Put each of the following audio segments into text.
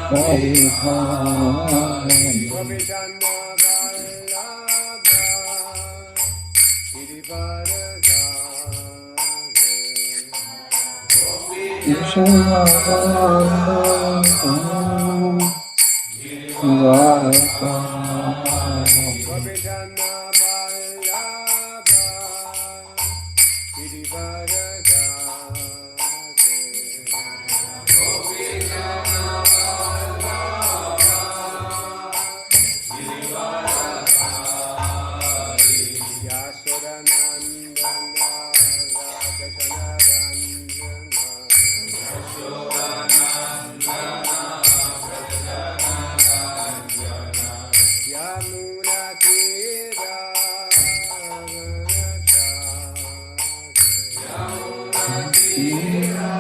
Gopichandra Vallabha Girivaradhari Gopichandra Vallabha Yashodanandana Yamuna Tira Yamuna Tira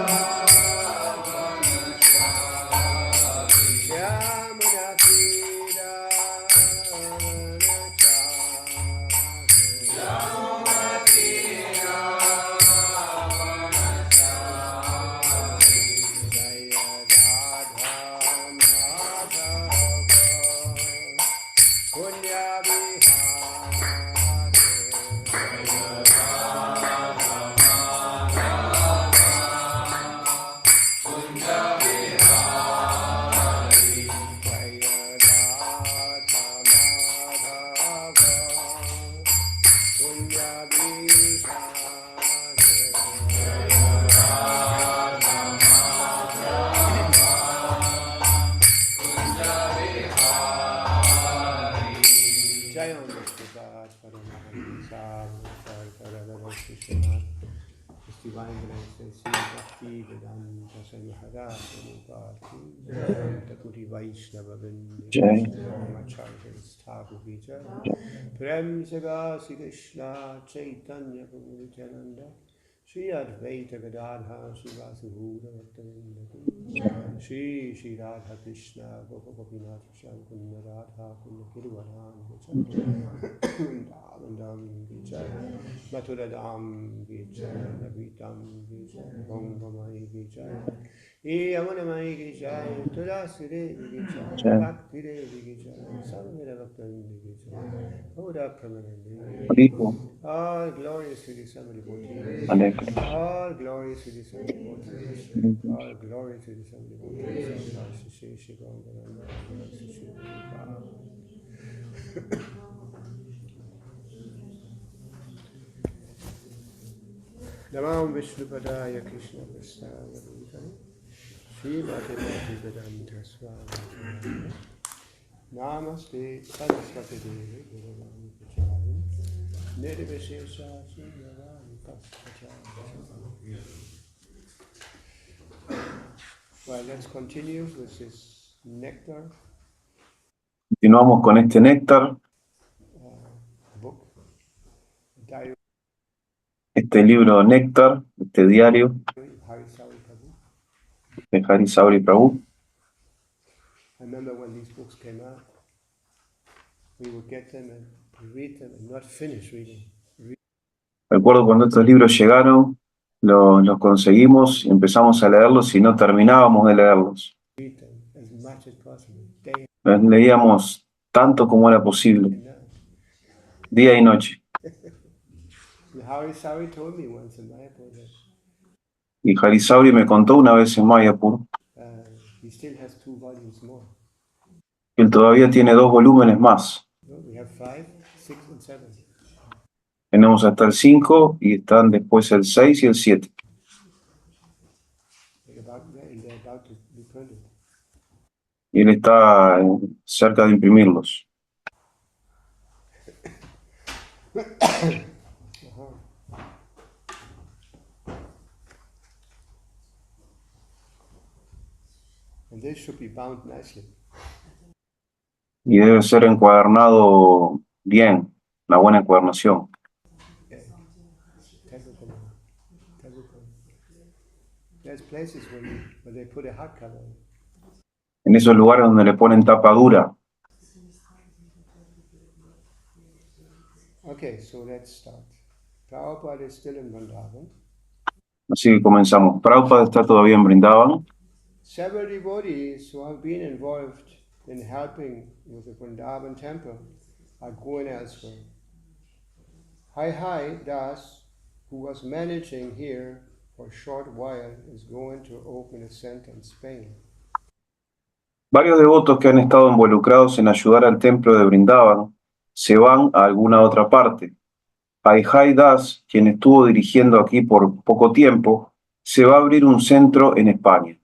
Divine Grace, Bhakti, Vedanta, Maharaj, Takuri Vaishnava, Brahmacharya, Thakur Vijay, Prem Saga, Sri Krishna, Chaitanya, Prabhu Nityananda, Sri Advaita Gadadha, Sri Vasubhuda, Sri Radha Krishna, Gopinath, Shankunda Radha, Kunda Kirvanan, Vrindavan Vijay, Mathura Dham Vijay, Navitam Vijay, Gangamayi Vijay, Yamunamayi Vijay, Tudasire Vijay, Bhakti Devi Vijay, Samvira Bhaktivinoda Vijay, Oda Pramanandi. All glories to the Son of Devotees. All glories to the Son of Devotees. All glory to the Son of Devotees. Namam Vishnupadaya Krishna Prasthaya Bhutale Srimati Bhaktivedanta Swami Namaste Saraswati Devi Guruvani Pachari Nirvishesha Srimavani Pachari. Well, let's continue with this nectar. Continuamos con este néctar, Book. Diary. Este libro Néctar, este diario Harisauri Prabhu. de Harisauri Prabhu. I remember when these books came out, we would get them and read them and not finish reading. Recuerdo cuando estos libros llegaron, los conseguimos y empezamos a leerlos y no terminábamos de leerlos. Read them as much as possible, day Los leíamos tanto como era posible, and night. día y noche. And Harisauri told me once in Mayapur that Y Harisauri me contó una vez en Mayapur he still has 2 volumes more. que él todavía tiene 2 volúmenes más. No, we have 5, 6, and 7. Tenemos hasta el 5 y están después el 6 y el 7. They're about to be printed. Y él está cerca de imprimirlos. And this should be bound nicely. Y debe ser encuadernado bien, una buena encuadernación. There's places where they put a hardcover. En esos lugares donde le ponen tapa dura. Okay, so let's start. Prabhupada is still in Vrindavan. Así que comenzamos. Prabhupada está todavía en Vrindavan. several devotees who have been involved in helping with the Vrindavan temple are going elsewhere. Hai Hai Das, who was managing here for a short while, is going to open a center in Spain. Varios devotos que han estado involucrados en ayudar al templo de Vrindavan se van a alguna otra parte. Hai Das, quien estuvo dirigiendo aquí por poco tiempo, se va a abrir un centro en España.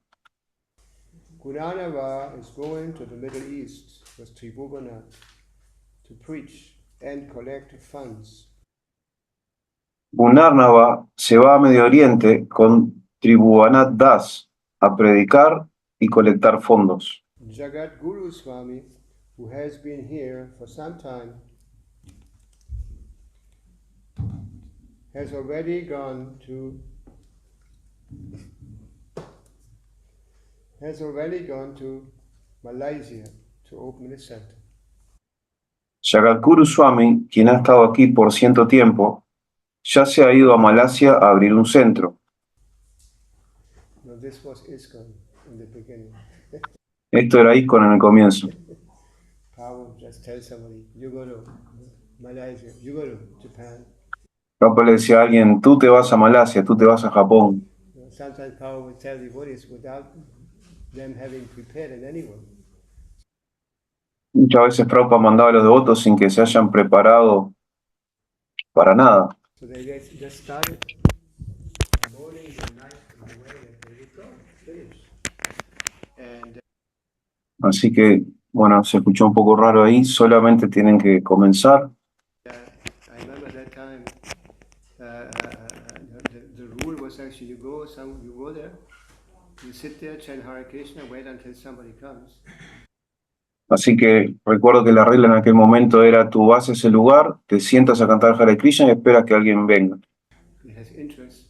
Guranava is going to the Middle East with Tribhuvanat to preach and collect funds. Gunarnava se va a Medio Oriente con Tribhuvanat Das a predicar y colectar fondos. Jagat Guru Swami, who has been here for some time, has already gone to Malaysia to open a center. Jagadguru Swami, quien ha estado aquí por cierto tiempo, ya se ha ido a Malasia a abrir un centro. No, this was ISKCON in the beginning. Esto era ISKCON en el comienzo. Power just tell somebody, you go to Malaysia, you go to Japan. Prabhupada le decía a alguien, tú te vas a Malasia, tú te vas a Japón. Sometimes Power would tell devotees without them having prepared in any way. Muchas veces Prabhupada mandaba a los devotos sin que se hayan preparado para nada. So they just started morning and night in the way that they would go, finish. And Así que, bueno, se escuchó un poco raro ahí, solamente tienen que comenzar. I remember that time, the rule was actually you go there, you sit there, chant Hare Krishna, wait until somebody comes. Así que recuerdo que la regla en aquel momento era tú vas a ese lugar, te sientas a cantar Hare Krishna y esperas que alguien venga, It has interest,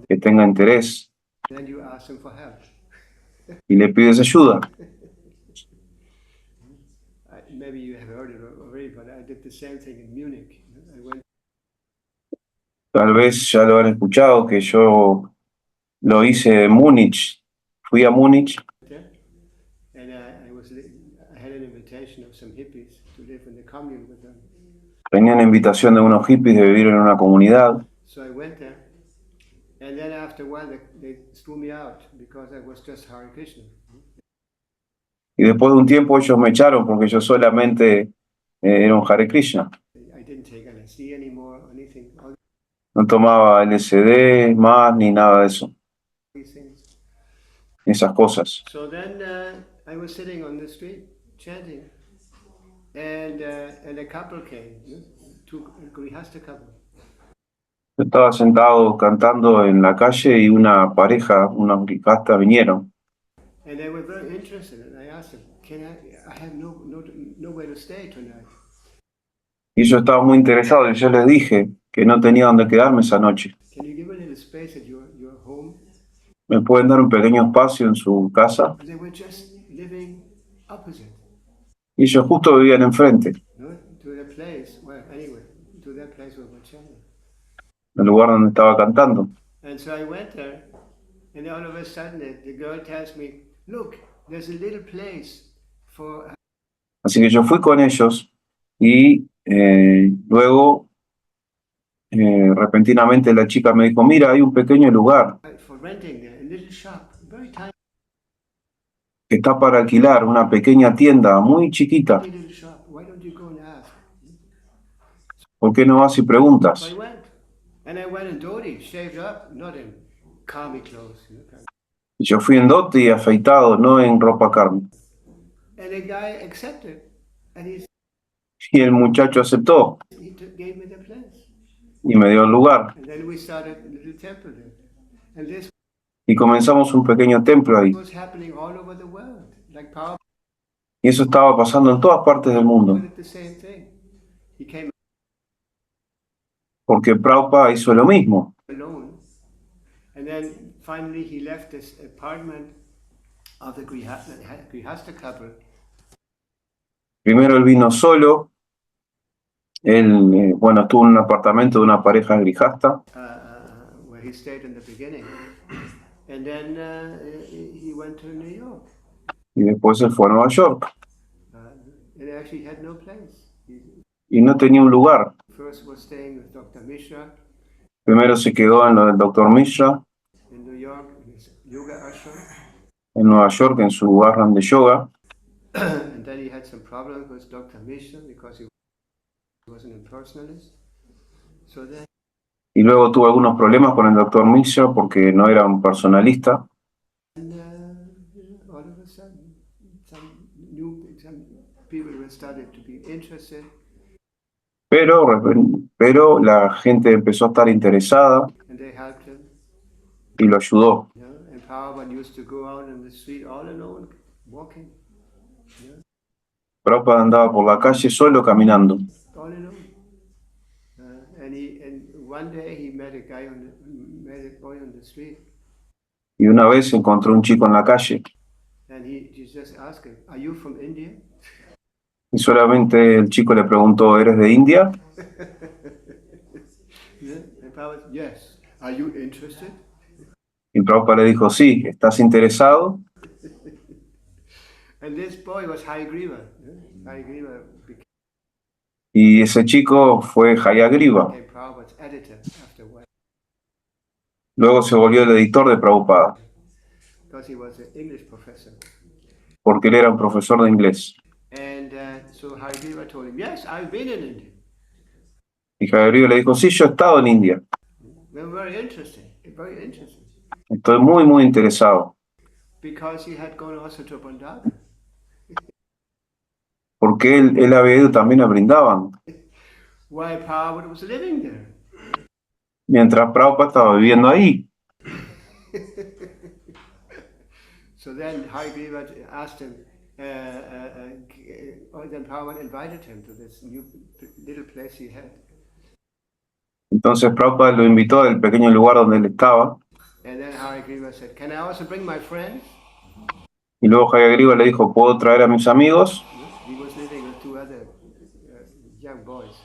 que tenga interés, then you ask them for help. y le pides ayuda. Maybe you have heard it already, but I did the same thing in Munich. I went Tal vez ya lo han escuchado, que yo lo hice en Múnich. Fui a Múnich there, and I had an invitation of some hippies to live in the commune with them. tenía una invitación de unos hippies de vivir en una comunidad. So I went there, and then after a while they threw me out because I was just Hare Krishna. Y después de un tiempo ellos me echaron porque yo solamente era un Hare Krishna. I didn't take LSD anymore or anything, all No tomaba LSD más ni nada de eso, these things. esas cosas. So then I was sitting on the street chanting, and a couple came, two Grihasta couple. Yo estaba sentado cantando en la calle y una pareja, unos grihastas vinieron. And they were very interested, and I asked them, I have nowhere to stay tonight. Y ellos estaban muy interesados y yo les dije que no tenía dónde quedarme esa noche. Can you give a little space at your home? ¿Me pueden dar un pequeño espacio en su casa? They were just living opposite, Y ellos justo vivían enfrente, no, to the place, well, anyway, to that place where we're chanting. el lugar donde estaba cantando. And so I went there, and all of a sudden the girl tells me, look, there's a little place for... Así que yo fui con ellos y luego repentinamente la chica me dijo, mira, hay un pequeño lugar for renting there, a little shop, very tiny que está para alquilar, una pequeña tienda muy chiquita. little shop. Why don't you go and ask? ¿Por qué no vas y So preguntas? I went, and I went in dhoti, shaved up, not in kami clothes. Y yo fui en dhoti afeitado, no en ropa carne. And the guy accepted, and Y el muchacho aceptó gave me the place. y me dio el lugar. And then we started a little temple there. And this Y comenzamos un pequeño templo ahí. was happening all over the world. Like Prabhupada Y eso estaba pasando en todas partes del mundo. did the same thing. He came Porque Prabhupada hizo lo mismo. alone. And then finally he left this apartment of the Grihasta couple. Primero él vino solo. Él, bueno, estuvo en un apartamento de una pareja grihasta, Where he stayed in the beginning. And then he went to New York. Y después él fue a Nueva York And actually had no place. He y no tenía un lugar. first was staying with Dr. Mishra Primero se quedó en lo del Dr. Mishra, in New York, in his yoga ashram. en Nueva York, en su ashram de yoga. And then he had some problems with Dr. Mishra because he was an impersonalist. So then Y luego tuvo algunos problemas con el Dr. Mishra porque no era un personalista. all of a sudden, some people were started to be interested. Pero la gente empezó a estar interesada And they helped him. y lo ayudó. You know? And Prabhupada used to go out in the street all alone, walking. Prabhupada andaba por la calle solo caminando. All alone. And one day he met met a boy on the street. Y una vez encontró un chico en la calle And he just asked him, "Are you from India?" y solamente el chico le preguntó, ¿eres de India? Yeah. And Prabhupada, "Yes. Are you interested?" Y Prabhupada le dijo, sí, ¿estás interesado? And this boy was Hayagriva. Hayagriva became Y ese chico fue Hayagriva. Prabhupada's editor after a while Luego se volvió el editor de Prabhupada, because he was an English professor. porque él era un profesor de inglés. And so Hayagriva told him, "Yes, I've been in India. Y Hayagriva le dijo, sí, yo he estado en India. Well, very interesting, very interesting." Estoy muy, muy interesado. Because he had gone also to Vrindavan. Porque él había ido también a Brindavan, While Prabhupada was living there. mientras Prabhupada estaba viviendo ahí. So then Hayagriva asked him, then Prabhupada invited him to this new little place he had. Entonces Prabhupada lo invitó al pequeño lugar donde él estaba. And then Hayagriva said, "Can I also bring my friends?" Y luego Hayagriva le dijo, ¿puedo traer a mis amigos? He was living with two other young boys.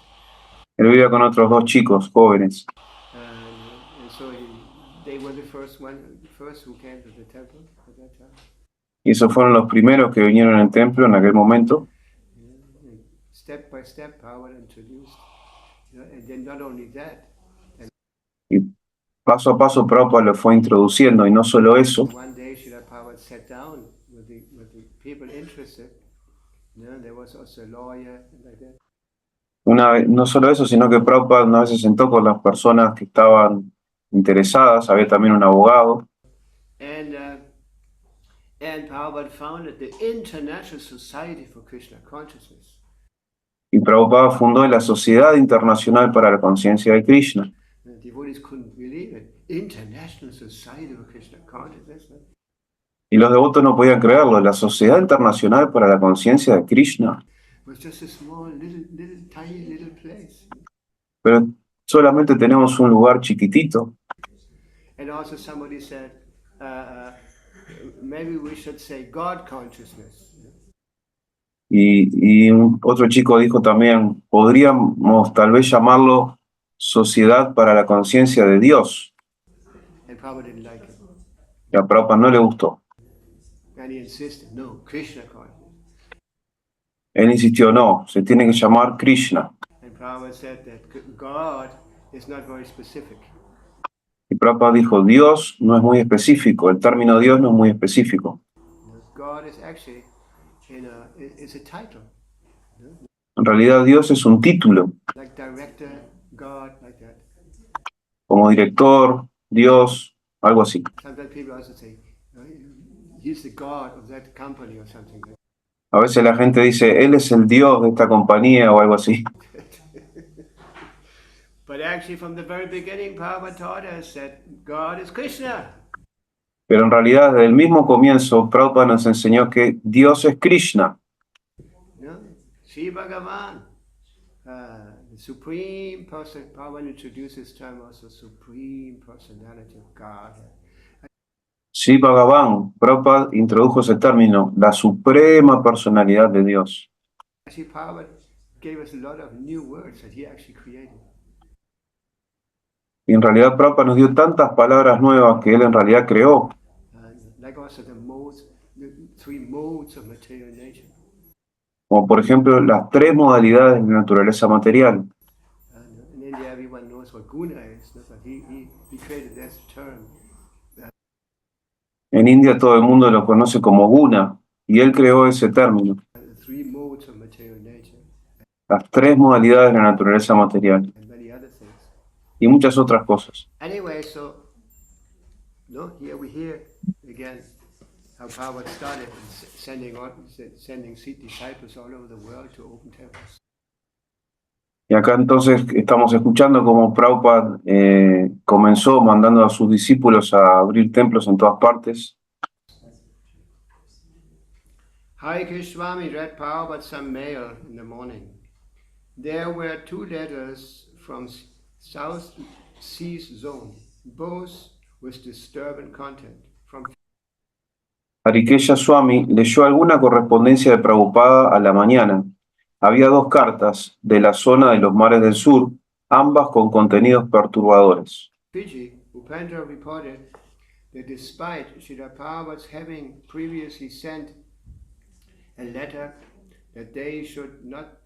Él vivía con otros dos chicos jóvenes. And so they were the first who came to the temple at that time. Y esos fueron los primeros que vinieron al templo en aquel momento. And step by step, Prabhupada introduced. And then not only that. Y paso a paso Prabhupada lo fue introduciendo, y no solo eso. One day Srila Prabhupada sat down with the people interested. There was also a lawyer and like that. No solo eso, sino que Prabhupada una vez se sentó con las personas que estaban interesadas, había también un abogado. And Prabhupada founded the International Society for Krishna Consciousness. Y Prabhupada fundó la Sociedad Internacional para la Conciencia de Krishna. The devotees couldn't believe it. International Society for Krishna Consciousness. Y los devotos no podían creerlo. La Sociedad Internacional para la Conciencia de Krishna. Was just a small, tiny little place. Pero solamente tenemos un lugar chiquitito. And also somebody said, maybe we should say God consciousness. Y otro chico dijo también, podríamos tal vez llamarlo Sociedad para la Conciencia de Dios. And Prabhupada didn't like it. Y a Prabhupada no le gustó. And he insisted, no, Krishna consciousness. Él insistió, no, se tiene que llamar Krishna. And Prabhupada said that God is not very specific. Y Prabhupada dijo, Dios no es muy específico, el término Dios no es muy específico. God is actually it's a title. En realidad Dios es un título. Like director, God, like that. Como director, Dios, algo así. Sometimes people also say, he's the God of that company or something. A veces la gente dice, él es el Dios de esta compañía o algo así. But actually from the very beginning, Prabhupada taught us that God is Krishna. Pero en realidad, desde el mismo comienzo, Prabhupada nos enseñó que Dios es Krishna. No? Sri Bhagavan, the Supreme Person. Prabhupada introduced this term also, Supreme Personality of God. Sri Bhagavan, Prabhupada introdujo ese término, la suprema personalidad de Dios. Actually, Prabhupada gave us a lot of new words that he actually created. Y en realidad Prabhupada nos dio tantas palabras nuevas que él en realidad creó, like also the modes, the three modes of material nature. como por ejemplo las tres modalidades de naturaleza material. In India, everyone knows what guna is, but he created this term. En India todo el mundo lo conoce como guna, y él creó ese término, The three modes of material nature las tres modalidades de la naturaleza material, and many other things. y muchas otras cosas. Anyway, so no, here we hear again how Prabhupada started sending Sikh disciples all over the world to open temples. Y acá entonces estamos escuchando cómo Prabhupada comenzó mandando a sus discípulos a abrir templos en todas partes. Hare Krishna read Prabhupada some mail in the morning. There were two letters from South Seas Zone, both with disturbing content. From Harikesha Swami leyó alguna correspondencia de Prabhupada a la mañana. Había dos cartas de la zona de los mares del sur, ambas con contenidos perturbadores. Fiji, Upendra reported that despite Srila Prabhupada's having previously sent a letter that they should not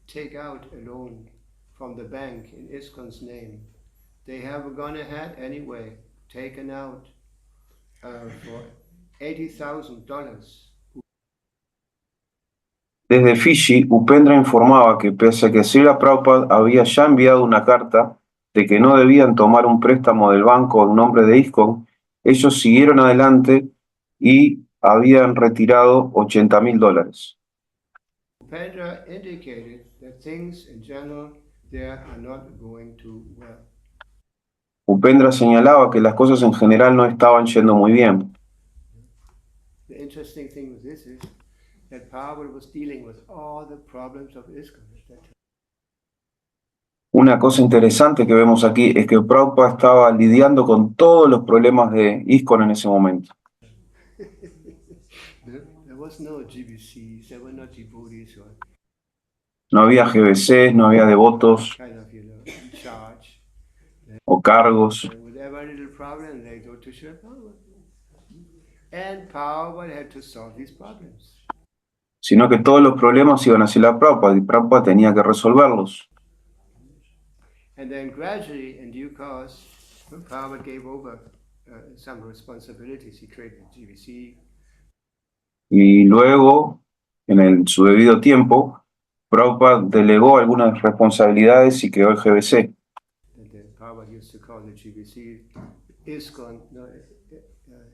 take out a loan from the bank in ISKCON's name, they have gone ahead anyway, taken out for $80,000. Desde Fiji, Upendra informaba que pese a que Srila Prabhupada había ya enviado una carta de que no debían tomar un préstamo del banco en nombre de ISKCON, ellos siguieron adelante y habían retirado $80,000. Upendra indicated that things in general there are not going too well. Upendra señalaba que las cosas en general no estaban yendo muy bien. The interesting thing with this is that Prabhupada was dealing with all the problems of ISKCON at that time. Una cosa interesante que vemos aquí es que Prabhupada estaba lidiando con todos los problemas de ISKCON en ese momento. There was no GBCs, there were no devotees or No había GBCs, no había devotos kind of, in charge. o cargos, And with every little problem, they go to Srila Prabhupada. And Prabhupada had to solve these problems. sino que todos los problemas iban hacia la Prabhupada y Prabhupada tenía que resolverlos. And then gradually, in due course, Prabhupada gave over some responsibilities. He created GBC. Y luego, su debido tiempo, Prabhupada delegó algunas responsabilidades y creó el GBC. And then Prabhupada used to call the GBC ISKCON,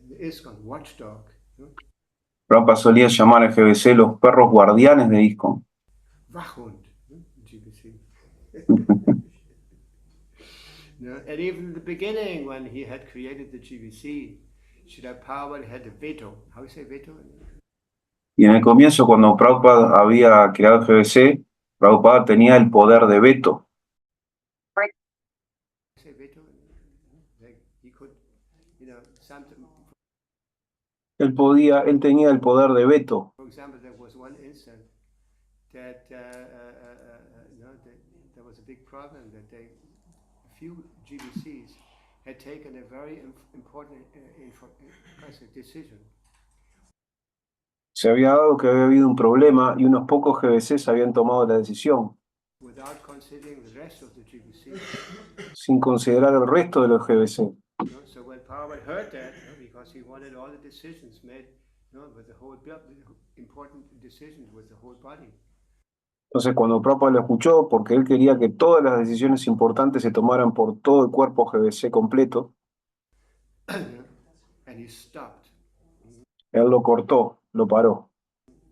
the ISKCON watchdog. Prabhupada solía llamar al GBC los perros guardianes de ISKCON. Wachhund, GBC. And even in the beginning, when he had created the GBC, Srila Prabhupada had a veto. How do you say veto? Y en el comienzo, cuando Prabhupada había creado el GBC, Prabhupada tenía el poder de veto. Say veto? Like he could, something. Él tenía el poder de veto. For example, there was one instant that there was a big problem that a few GBCs had taken a very important decision. Se había dado que había habido un problema y unos pocos GBCs habían tomado la decisión, Without considering the rest of the GBC. sin considerar el resto de los GBC. So when Prabhupada heard that, because he wanted all the decisions made, with the whole important decisions with the whole body. Entonces, cuando Prabhupada lo escuchó, porque él quería que todas las decisiones importantes se tomaran por todo el cuerpo GBC completo, And he stopped. él lo cortó, lo paró.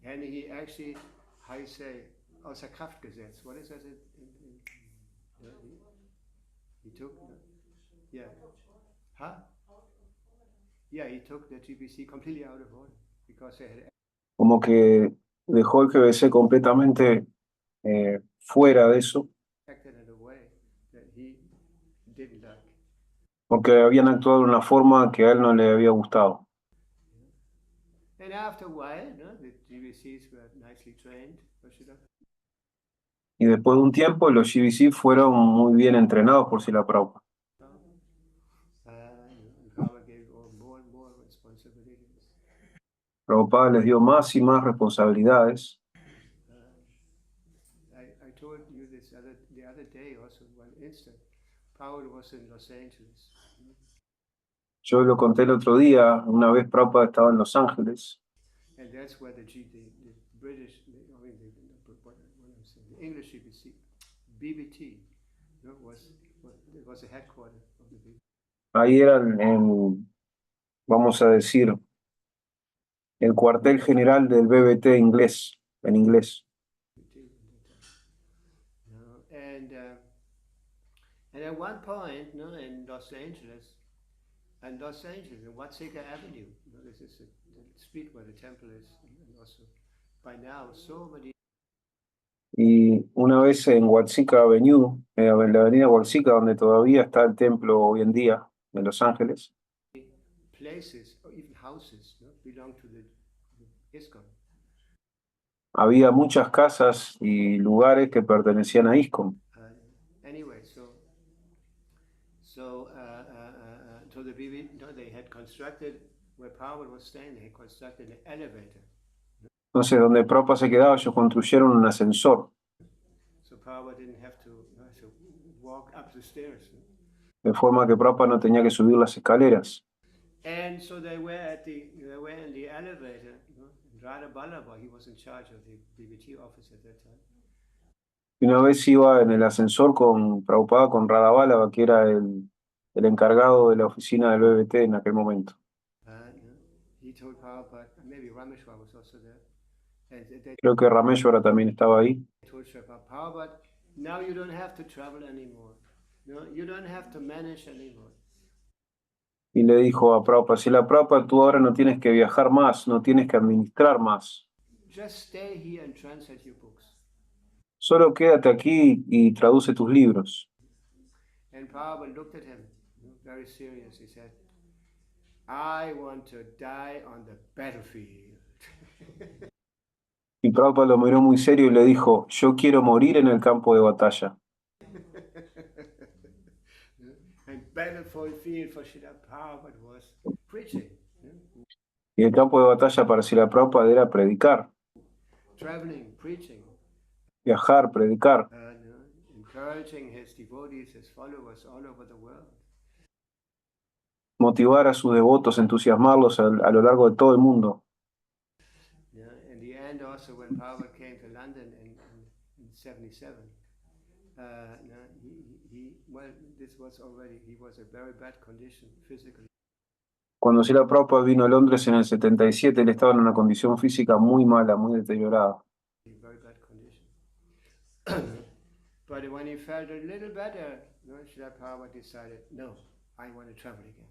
And he actually, how you say, außer Kraft gesetzt. What is that? He took, yeah. Huh? Yeah, he took the GBC completely out of order because they had Como que dejó el GBC completamente fuera de eso, acted in a way that he didn't like. porque habían actuado de una forma que a él no le había gustado. And after a while, the GBCs were nicely trained. Y después de un tiempo, los GBC fueron muy bien entrenados por Srila Prabhupada. And Prabhupada gave more and more responsibilities. Prabhupada les dio más y más responsabilidades. I told you this the other day also, one instant. Prabhupada was in Los Angeles. Yo lo conté el otro día, una vez Prabhupada estaba en Los Ángeles. And that's where the British, I mean, what I'm saying, the English GBC, BBT, was the headquarters of the BBT. Ahí era, vamos a decir, el cuartel general del BBT inglés, en inglés. And at one point, in Los Angeles, in Watseka Avenue, this is the street where the temple is, and also by now so many. Y una vez en Watseka Avenue, en la avenida Watseka, donde todavía está el templo hoy en día de Los Ángeles, Places or even houses belong to the ISKCON. había muchas casas y lugares que pertenecían a ISKCON. Anyway, so the BB, they had constructed where Prabhupada was staying. They had constructed an elevator. Entonces, donde Prabhupada se quedaba, ellos construyeron un ascensor, So Prabhupada didn't have to walk up the stairs. de forma que Prabhupada no tenía que subir las escaleras. And so they were in the elevator. Radha Ballabha, he was in charge of the BBT office at that time. Y una vez iba en el ascensor con Prabhupada, con Radha Vallabha, que era el encargado de la oficina del BBT en aquel momento. He told Prabhupada, maybe Rameshwar was also there. Creo que Rameshwara también estaba ahí. Told Prabhupada, now you don't have to travel anymore. You don't have to manage anymore. Y le dijo a Prabhupada, si la Prabhupada, tú ahora no tienes que viajar más, no tienes que administrar más. Just stay here and translate your books. Solo quédate aquí y traduce tus libros. And Prabhupada looked at him, very serious. He said, I want to die on the battlefield. Y Prabhupada lo miró muy serio y le dijo, yo quiero morir en el campo de batalla. And battlefield for Srila Prabhupada was preaching. Y el campo de batalla para Srila Prabhupada era predicar. Traveling, preaching. Viajar, predicar. Encouraging his devotees, his followers all over the world. Motivar a sus devotos, entusiasmarlos a lo largo de todo el mundo. In the end, also when Prabhupada came to London in 77, he was a very bad condition physically. Cuando Srila Prabhupada vino a Londres en el 77, él estaba en una condición física muy mala, muy deteriorada. Very bad condition. But when he felt a little better, Srila Prabhupada decided, no, I want to travel again.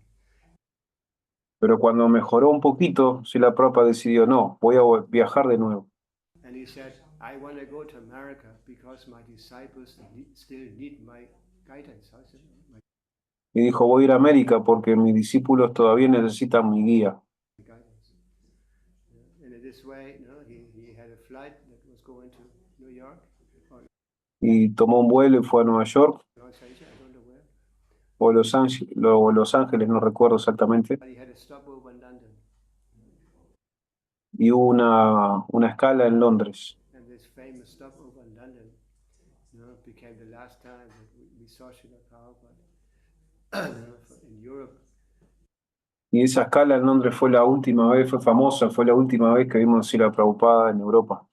Pero cuando mejoró un poquito, Srila Prabhupada decidió, no, voy a viajar de nuevo. And he said, I want to go to America because my disciples still need my guidance. Y dijo, voy a ir a América porque mis discípulos todavía necesitan mi guía. And in this way, he had a flight that was going to New York. Y tomó un vuelo y fue a Nueva York. O Los Ángeles, no recuerdo exactamente. Y hubo una escala en Londres. Y esa escala en Londres fue la última vez, fue famosa, fue la última vez que vimos Srila Prabhupada en Europa.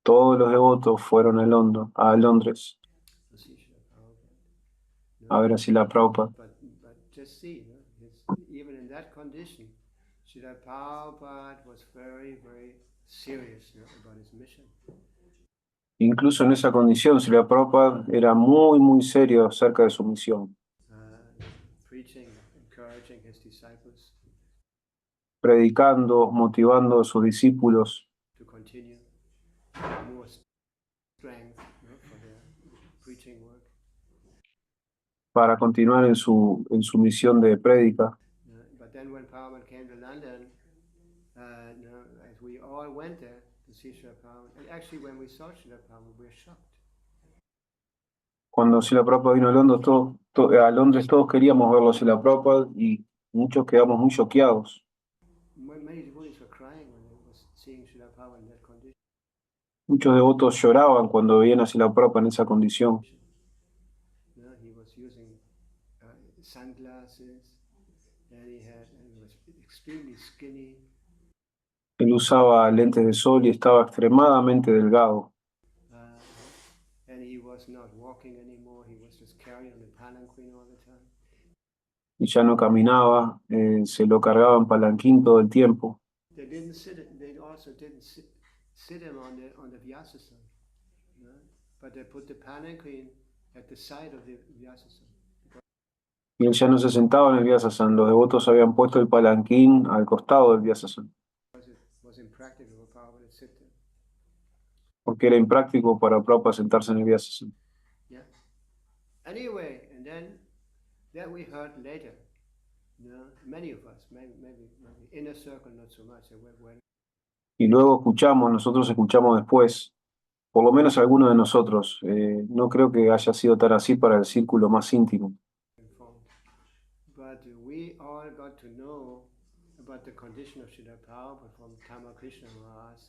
Todos los devotos fueron a Londres a ver a Srila Prabhupada. Even in that condition, Srila Prabhupada was very, very serious about his mission. Incluso en esa condición, Srila Prabhupada era muy, muy serio acerca de su misión. Preaching, encouraging his disciples. Predicando, motivando a sus discípulos. To continue more strength for their preaching work. Para continuar en su misión de prédica. But then when Prabhupada came to London, as we all went there, to see Srila Prabhupada. And actually, when we saw Srila Prabhupada, we were shocked. Cuando Srila Prabhupada vino a Londres, a Londres todos queríamos verlo a Srila Prabhupada y muchos quedamos muy choqueados. Many devotees were crying when they were seeing Srila Prabhupada in that condition. Muchos devotos lloraban cuando veían a Srila Prabhupada en esa condición. You know, he was using sunglasses, and he was extremely skinny. Él usaba lentes de sol y estaba extremadamente delgado. And he was not walking anymore. He was just carrying the palanquin all the time. Y ya no caminaba, se lo cargaba en palanquín todo el tiempo. They also didn't sit him on the Vyasasana, you know? But they put the palanquin at the side of the Vyasasana. Y él ya no se sentaba en el Vyasasana. Los devotos habían puesto el palanquín al costado del Vyasasana. Porque era impráctico para Prabhupada sentarse en el Vyasasana. Yeah. Anyway, and then we heard later, you know, many of us, maybe inner circle not so much. Y luego nosotros escuchamos después, por lo menos algunos de nosotros, no creo que haya sido tan así para el círculo más íntimo. But we all got to know about the condition of Srila Prabhupada from Tamakrishna Maharaj.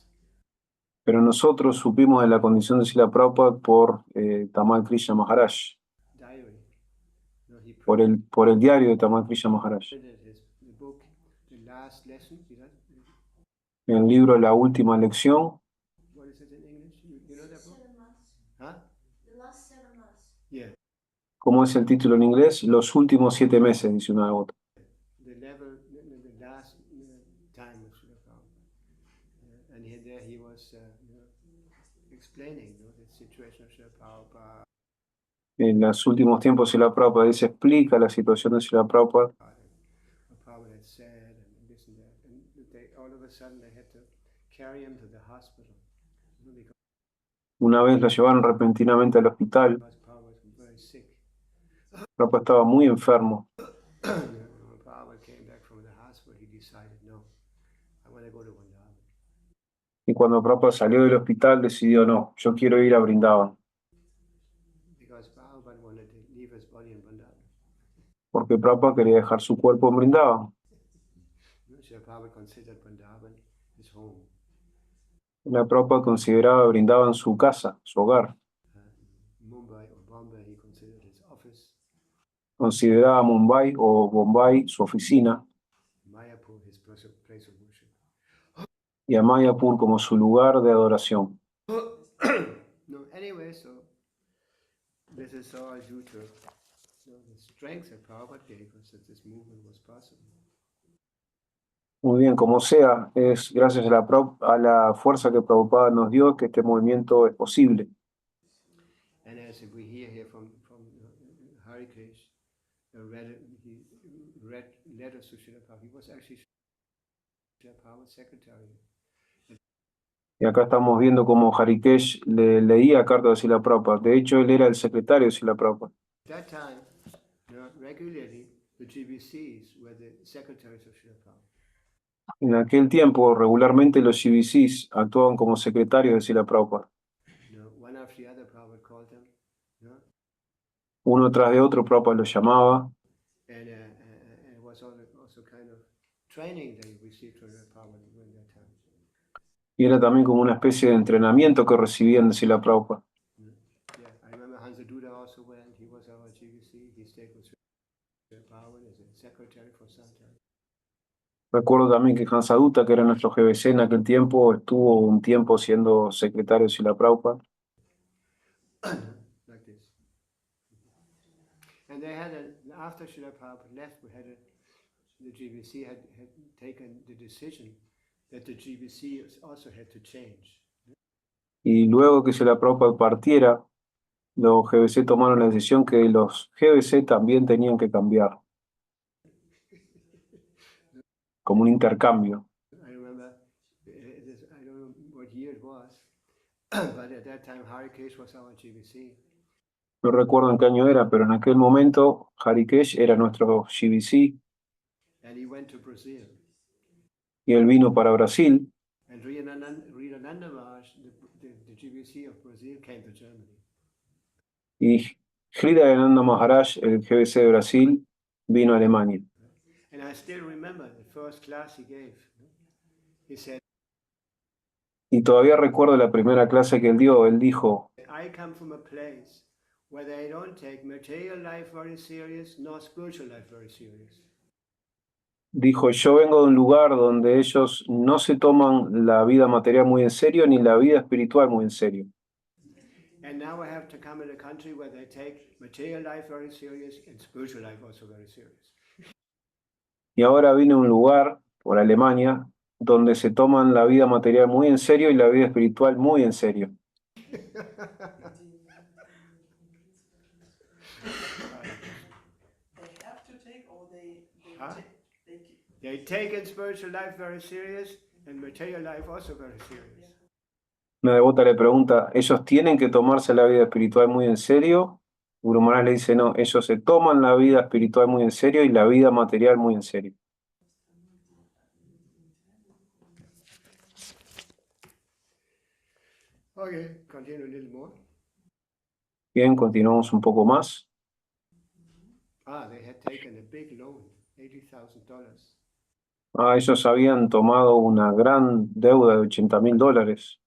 Pero nosotros supimos de la condición de Srila Prabhupada por Tamal Krishna Maharaj, Diary. No, por el diario de Tamal Krishna Maharaj. The book, The Last Lesson, En el libro La Última Lección. What is it in English? You know that book? Huh? The last 7 months. Yeah. ¿Cómo es el título en inglés? Los últimos 7 meses, dice una devota. The last time of Srila Prabhupada. And there he was explaining the situation of Srila Prabhupada. En los últimos tiempos Srila Prabhupada dice, explica la situación de Srila Prabhupada. Prabhupada had said and this and that. And all of a sudden they had to carry him to the hospital. Una vez lo llevaron repentinamente al hospital. Prabhupada was very sick. Prabhupada estaba muy enfermo. When Prabhupada came back from the hospital, he decided, no, I want to go to Vrindavan. Y cuando Prabhupada salió del hospital, decidió, no, yo quiero ir a Brindavan. Because Prabhupada wanted to leave his body in Vrindavan. Porque Prabhupada quería dejar su cuerpo en Brindavan. Srila Prabhupada considered Vrindavan his home. La Prabhupada consideraba Brindavan su casa, su hogar. Mumbai or Bombay, he considered his office. Consideraba Mumbai o Bombay su oficina. Mayapur his place of worship. Y a Mayapur como su lugar de adoración. No, anyway, so this is all due to the strength that Prabhupada gave us that this movement was possible. Muy bien, como sea, es gracias a la fuerza que Prabhupada nos dio que este movimiento es posible. And as we hear here from Harikesh, read letters to Srila Prabhupada. He was actually Srila Prabhupada's secretary. Y acá estamos viendo cómo Harikesh le leía cartas de Srila Prabhupada. De hecho, él era el secretario de Srila Prabhupada. At that time, regularly, the GBCs were the secretaries of Srila Prabhupada. En aquel tiempo, regularmente los GBCs actuaban como secretarios de Srila Prabhupada. One after the other, Prabhupada called them. Uno tras de otro, Prabhupada los llamaba. And it was also kind of training they received from Prabhupada during that time. Y era también como una especie de entrenamiento que recibían de Srila Prabhupada. Yeah, I remember Hansa Duda also went. He was our GBC. He stayed with Srila Prabhupada as a secretary for some time. Recuerdo también que Hansadutta, que era nuestro GBC en aquel tiempo, estuvo un tiempo siendo secretario de Srila Prabhupada. Like this. And they had after Srila Prabhupada left, the GBC had taken the decision that the GBC also had to change. Y luego que Srila Prabhupada partiera, los GBC tomaron la decisión que los GBC también tenían que cambiar. Como un intercambio. I remember, I don't know what year it was, but at that time Harikesh was our GBC. No recuerdo en qué año era, pero en aquel momento Harikesh era nuestro GBC. And he went to Brazil. Y él vino para Brasil. And Rirananda Maharaj, the GBC of Brazil, came to Germany. Y Hridayananda Maharaj, el GBC de Brasil, vino a Alemania. And I still remember the first class he gave. He said, Y todavía recuerdo la primera clase que él dio. Él dijo, I come from a place where they don't take material life very serious, nor spiritual life very serious. yo vengo de un lugar donde ellos no se toman la vida material muy en serio ni la vida espiritual muy en serio. And now I have to come in a country where they take material life very serious and spiritual life also very serious. Y ahora vine a un lugar, por Alemania, donde se toman la vida material muy en serio y la vida espiritual muy en serio. Huh? They take in spiritual life very serious and material life also very serious. Una devota le pregunta, ¿ellos tienen que tomarse la vida espiritual muy en serio? Guru Maharaj le dice, no, ellos se toman la vida espiritual muy en serio y la vida material muy en serio. Okay, continue a little more. Bien, continuamos un poco más. They had taken a big loan, $80,000. Ellos habían tomado una gran deuda de $80,000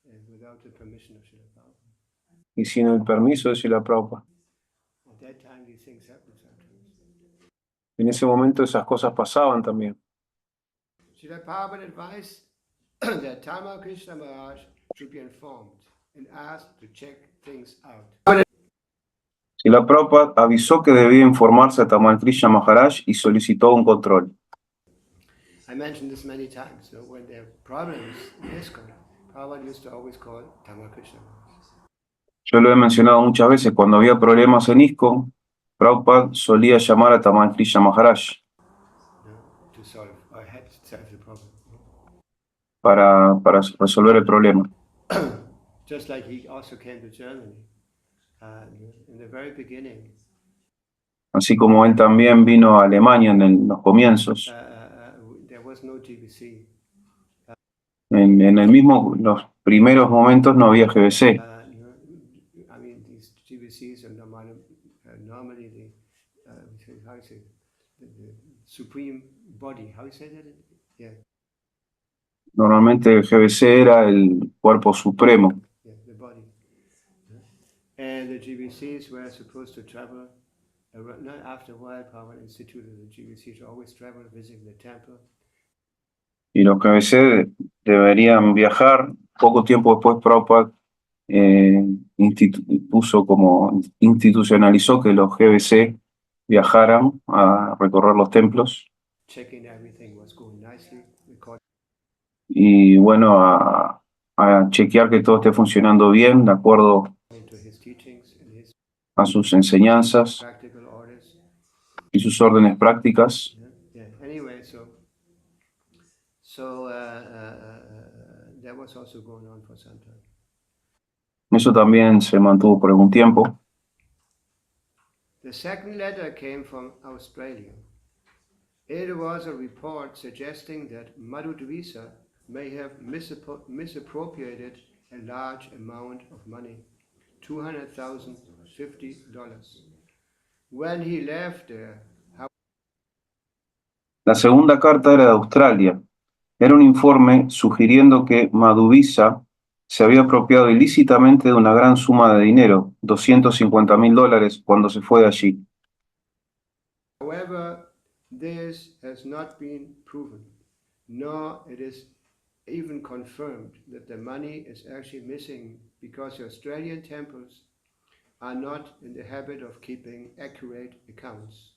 And without the permission of Srila Prabhupada. y sin el permiso de Srila Prabhupada. At that time, these things happen sometimes. En ese momento esas cosas pasaban también. Srila Prabhupada advised that Tamal Krishna Maharaj should be informed and asked to check things out. Srila Prabhupada avisó que debía informarse a Tamal Krishna Maharaj y solicitó un control. I mentioned this many times. So when there are problems in ISKCON, Prabhupada used to always call Tamal Krishna Maharaj. Yo lo he mencionado muchas veces, cuando había problemas en ISKCON, Prabhupada solía llamar a Tamal Krishna Maharaj To solve or had to solve the problem. para resolver el problema. Just like he also came to Germany in the very beginning. Así como él también vino a Alemania en los comienzos. There was no GBC. En los primeros momentos no había GBC. I mean, these GBCs are normally the supreme body. How you say that? Yeah. Normalmente el GBC era el cuerpo supremo. Yeah, the body. And the GBCs were supposed to travel. Not after a while, Prabhupada instituted the GBC to always travel, visit the temple. Y los GBC deberían viajar. Poco tiempo después Prabhupada institucionalizó que los GBC viajaran a recorrer los templos. Checking everything was going nicely. Y bueno, a chequear que todo esté funcionando bien, de acuerdo a sus enseñanzas y sus órdenes prácticas. Anyway, that was also going on for some time. Eso también se mantuvo por algún tiempo. The second letter came from Australia. It was a report suggesting that Madhudvisa may have misappropriated a large amount of money, $200,050. When he left there, La segunda carta era de Australia. Era un informe sugiriendo que Madhuvisa se había apropiado ilícitamente de una gran suma de dinero, $250,000, cuando se fue de allí. However, this has not been proven, nor it is even confirmed that the money is actually missing because the Australian temples are not in the habit of keeping accurate accounts.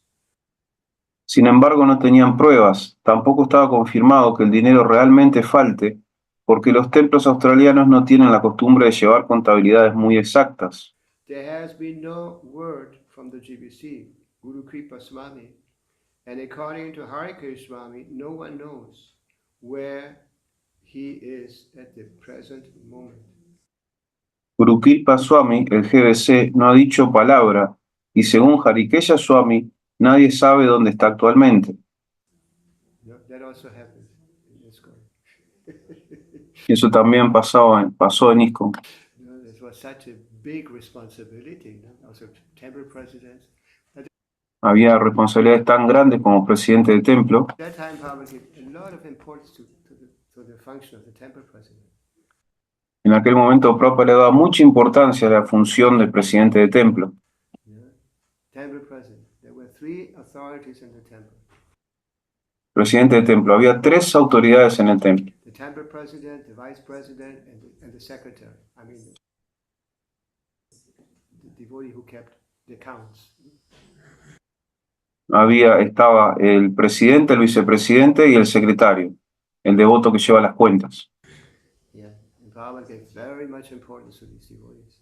Sin embargo, no tenían pruebas. Tampoco estaba confirmado que el dinero realmente falte, porque los templos australianos no tienen la costumbre de llevar contabilidades muy exactas. There has been no word from the GBC, Guru Kripa Swami, and according to Harikesh Swami, no one knows where he is at the present moment. Guru Kripa Swami, el GBC, no ha dicho palabra, y según Harikesh Swami, nadie sabe dónde está actualmente. That also happens in ISKCON. Eso también pasó en ISKCON. It was such a big responsibility, also temple presidents. Había responsabilidades tan grandes como presidente de templo. At that time, Prabhupada gave a lot of importance to the function of the temple president. En aquel momento, Prabhupada le daba mucha importancia a la función del presidente de templo. Temple president. There were 3 authorities in the temple. Presidente de templo. Había 3 autoridades en el templo. The temple president, the vice president, and the secretary. I mean, the devotee who kept the accounts. Estaba el presidente, el vicepresidente y el secretario, el devoto que lleva las cuentas. Yeah, and Prabhupada gave very much importance to these devotees.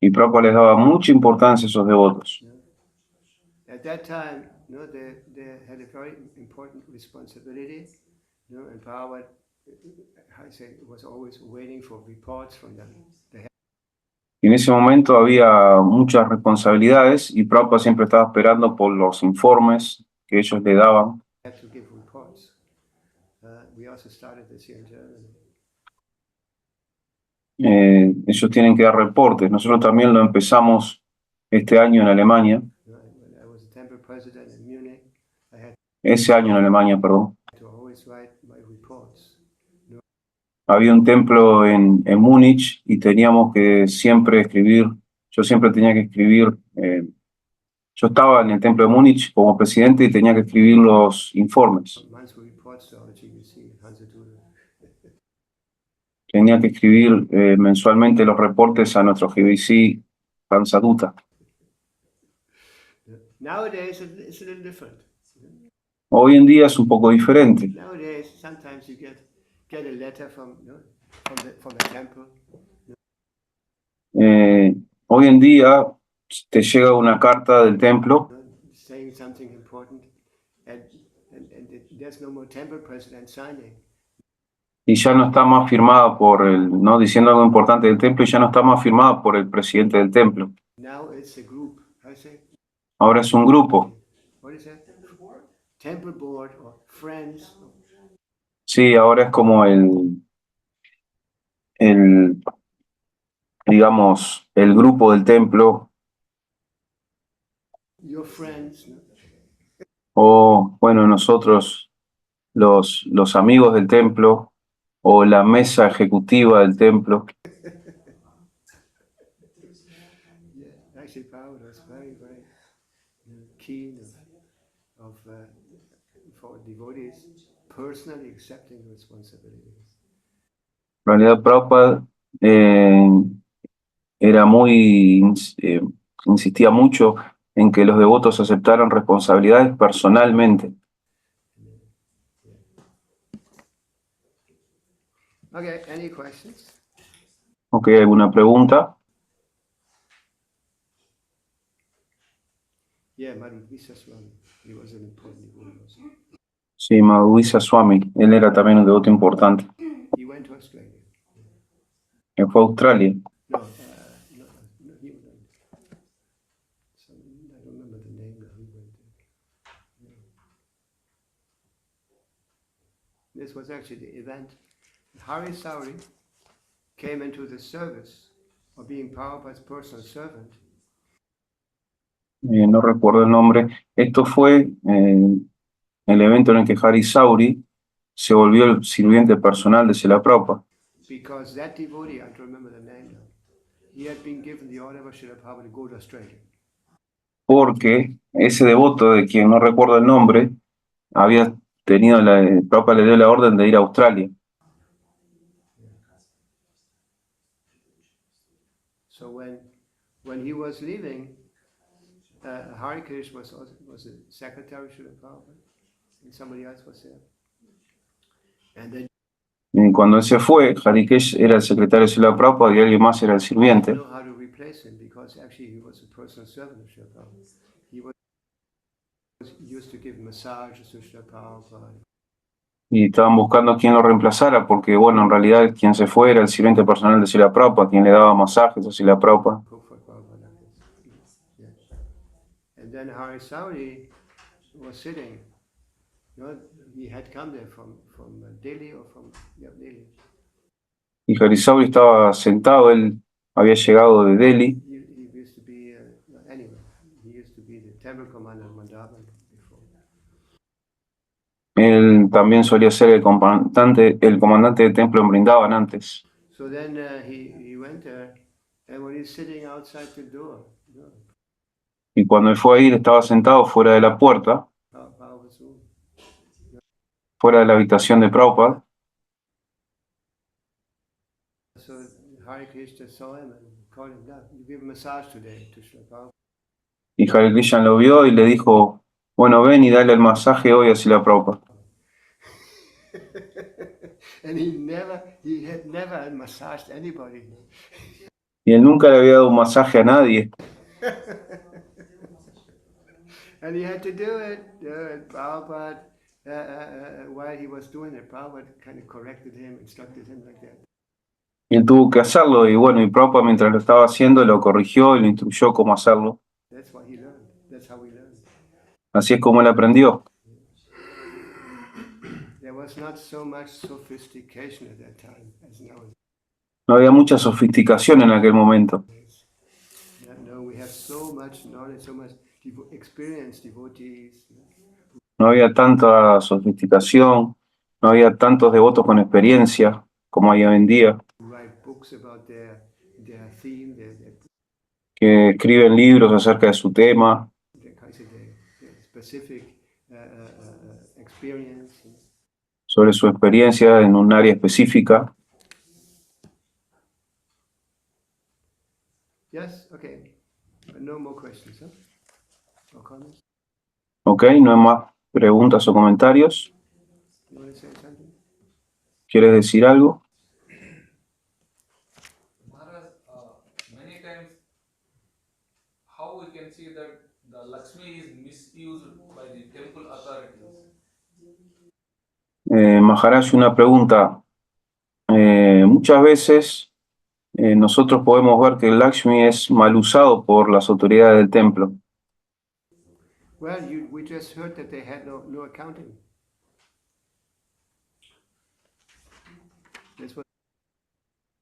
Y Prabhupada les daba mucha importancia a esos devotos. At that time, they had a very important responsibility, and Prabhupada, I say, was always waiting for reports from them. Y en ese momento había muchas responsabilidades y Prabhupada siempre estaba esperando por los informes que ellos le daban. Had to give reports. We also started this here in Germany. Ellos tienen que dar reportes. Nosotros también lo empezamos este año en Alemania. When I was a temple president in Munich, I had Ese año en Alemania, perdón. to always write my reports. Había un templo en Múnich y teníamos que siempre escribir, yo siempre tenía que escribir, yo estaba en el templo de Múnich como presidente y tenía que escribir los informes. Monthly reports to our GBC, Hansadura. Tenía que escribir mensualmente los reportes a nuestro GBC Hansaduta. Nowadays, it's a little different. Hoy en día es un poco diferente. Nowadays, sometimes you get a letter from the temple. Hoy en día te llega una carta del templo Saying something important, and there's no more temple president signing. y ya no está más firmada ¿no? Diciendo algo importante del templo y ya no está más firmada por el presidente del templo. Now it's a group. I say, Ahora es un grupo. what is that? Temple board or friends. Sí, ahora es como digamos, el grupo del templo Your friends. o, bueno, nosotros, los amigos del templo o la mesa ejecutiva del templo. Yeah, actually, Paul was very, very keen for devotees personally accepting responsibilities. En realidad, Prabhupada insistía mucho en que los devotos aceptaran responsabilidades personalmente. Okay, any questions? Ok, ¿alguna pregunta? Yeah, Madam Visaswami, he was an important devotee also. Sí, Madhuvisa Swami, él era también un devoto importante. He went to Australia. Él fue a Australia. No, he went. I don't remember the name now. He went there. Yeah. This was actually the event. Hari Sauri came into the service of being Prabhupada's personal servant. No recuerdo el nombre. Esto fue el evento en el que Hari Sauri se volvió el sirviente personal de Srila Prabhupada. Because that devotee, I don't remember the name now, he had been given the order by Srila Prabhupada to go to Australia. Porque ese devoto, de quien no recuerdo el nombre, había tenido Prabhupada le dio la orden de ir a Australia. So when he was leaving, Hari Krish was the secretary of Srila Prabhupada, and somebody else was there. And then Y cuando él se fue, Harikesh era el secretario de Srila Prabhupada y alguien más era el I sirviente. don't know how to replace him because actually he was a personal servant of Srila Prabhupada. He was used to give massages to Srila Prabhupada. Y estaban buscando a quien lo reemplazara, porque, bueno, en realidad quien se fue era el sirviente personal de Srila Prabhupada, quien le daba masajes a Srila Prabhupada. Cook for Prabhupada. Yes. And then Hari Sauri was sitting. He had come there from Delhi or from Delhi. Y Harisauri estaba sentado, él había llegado de Delhi, He used to be, anyway, he used to be the temple commander of Mandavan before. él también solía ser el comandante del templo en Brindavan antes. So then he went there, and when he's sitting outside the door, Y cuando él fue a ir, estaba sentado fuera de la puerta, Prabhupada's room. fuera de la habitación de Prabhupada, So Hare Krishna saw him and called him down. You give a massage today to Srila Prabhupada. y Hare Krishna lo vio y le dijo, bueno, ven y dale el masaje hoy a Srila Prabhupada. And he had never massaged anybody. Y él nunca le había dado un masaje a nadie. And he had to do it. And Prabhupada, while he was doing it, Prabhupada kind of corrected him, instructed him like that. Y él tuvo que hacerlo y bueno, y Prabhupada mientras lo estaba haciendo lo corrigió y lo instruyó cómo hacerlo. That's what he learned. That's how we learned. Así es como él aprendió. There was not so much sophistication at that time as nowadays. No había mucha sofisticación en aquel momento. No, we have so much knowledge, so much experience, devotees. No había tanta sofisticación, no había tantos devotos con experiencia como hay hoy en día, Write books about their theme, their que escriben libros acerca de su tema, specific experience. sobre su experiencia en un área específica. Yes, okay. No more questions, huh? Or comments? Ok, no hay más preguntas o comentarios. You want to say something? ¿Quieres decir algo? Maharaj, many times, how we can see that the Lakshmi is misused by the temple authorities? Maharaj, una pregunta. Muchas veces nosotros podemos ver que el Lakshmi es mal usado por las autoridades del templo. Well, we just heard that they had no accounting. That's what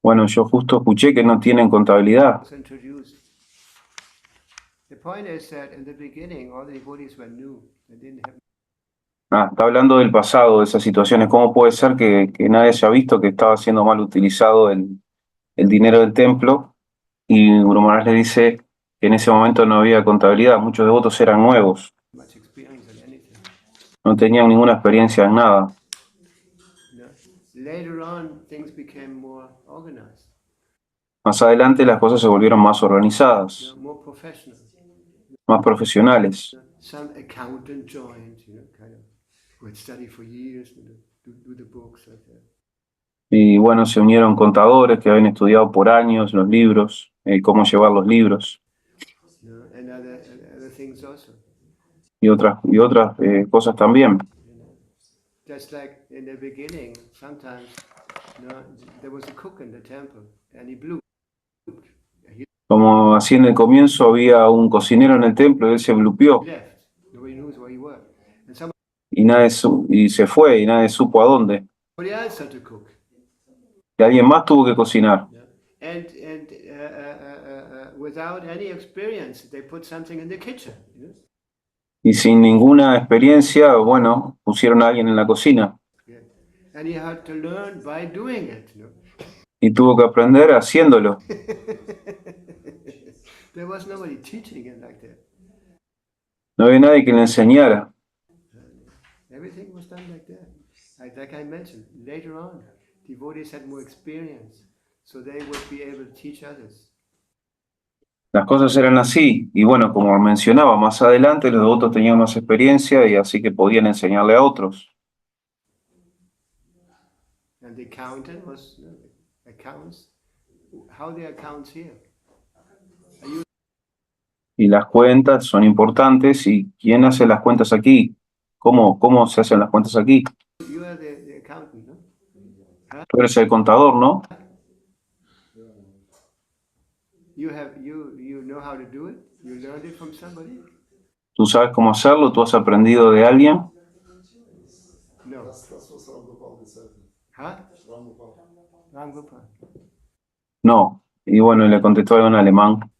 Bueno, yo justo escuché que no tienen contabilidad. was introduced. The point is that in the beginning, all the devotees were new. They didn't have. Está hablando del pasado, de esas situaciones. ¿Cómo puede ser que nadie haya visto que estaba siendo mal utilizado el dinero del templo? Y Guru Maharaj le dice que en ese momento no había contabilidad. Muchos devotos eran nuevos, Much experience in anything. no tenían ninguna experiencia en nada. No. Later on, things became more organized, Más adelante las cosas se volvieron más organizadas, more professional. más profesionales. Some accountant joined, kind of, who had studied for years, do the books like that. Y bueno, se unieron contadores que habían estudiado por años los libros, cómo llevar los libros And other things also. y otras cosas también. Just like in the beginning, sometimes there was a cook in the temple and he blew. Como así en el comienzo había un cocinero en el templo y él se blupió He left. Nobody knows where he was. And somebody y se fue y nadie supo a dónde. else had to cook. Y alguien más tuvo que cocinar. And without any experience, they put something in the kitchen. Y sin ninguna experiencia, bueno, pusieron a alguien en la cocina. And he had to learn by doing it. Y tuvo que aprender haciéndolo. There was nobody teaching him like that. No había nadie que le enseñara. Everything was done like that. Like I mentioned, later on, devotees had more experience, so they would be able to teach others. Las cosas eran así. Y bueno, como mencionaba, más adelante los devotos tenían más experiencia y así que podían enseñarle a otros. And the accountant was accounts. How the accounts here? Y las cuentas son importantes. ¿Y quién hace las cuentas aquí? ¿Cómo se hacen las cuentas aquí? You are the accountant, no? Tú eres el contador, ¿no? You know how to do it? You learned it from somebody? ¿Tú sabes cómo hacerlo? ¿Tú has aprendido de alguien? No. ¿Ah? Ram Gopal. No. Y bueno, le contestó algo en alemán.